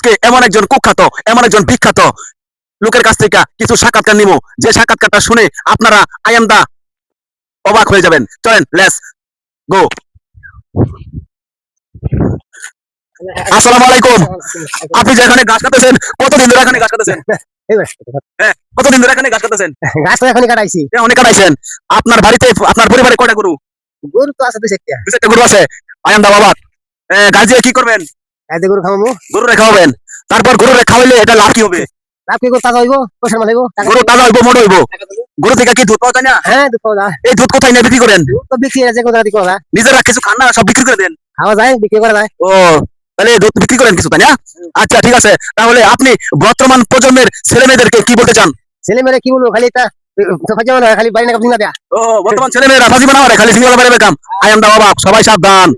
আজকে এমন একজন কুখ্যাত, এমন একজন বিখ্যাত লোকের কাছ থেকে কিছু সাক্ষাৎকার নিব, যে সাক্ষাৎকারটা শুনে আপনারা আই এম দা অবাক হয়ে যাবেন। চলেন, লেটস গো। আসসালামু আলাইকুম। আপনি যে এখানে গাছ কাটতেছেন, কতদিন ধরে এখানে গাছ কাটতেছেন? হ্যাঁ, কতদিন ধরে এখানে গাছ কাটতেছেন? গাছ তো এখনই কাটাইছি। অনেক কাটাইছেন। আপনার বাড়িতে, আপনার পরিবারে কয়টা গরু? গরু তো আছে দুই চারটা। দুই চারটা গরু আছে। আই এম দা অবাক। গাছ দিয়ে কি করবেন? গাছ দিয়ে গরু খাওয়াবো। গরুরে খাওয়াবেন। তারপর গরুরে খাওয়াইলে এটা লাভ কি হবে? লাভ কি, গরু তাজা হইব, পয়সা মাল হইব, গরু তাজা হইব, মোটা হইব। গরু থেকে কি দুধ পাওয়া যায় না? হ্যাঁ দুধ পাওয়া যায়। এই দুধ কোথায় নিয়ে বিক্রি করেন? দুধ তো বিক্রি আছে, কোথা থেকে পাওয়া যায়? নিজেরা কিছু খান না, সব বিক্রি করে দেন? খাওয়া যায়, বিক্রি করা যায়। ও, তাহলে দুধ বিক্রি করেন কিছু, তাই না? আচ্ছা, ঠিক আছে। তাহলে আপনি বর্তমান প্রজন্মের ছেলে মেয়েদেরকে কি বলতে চান? ছেলে মেয়েরা কি বলবো, খালি তা খালি বাড়ি না কাপড় দেয়া। ও, বর্তমান ছেলে মেয়েরা ফাঁসি বানাও রে, খালি সিঙ্গেল বাড়ি বেকাম। আই এম দা অবাক। সবাই সাবধান।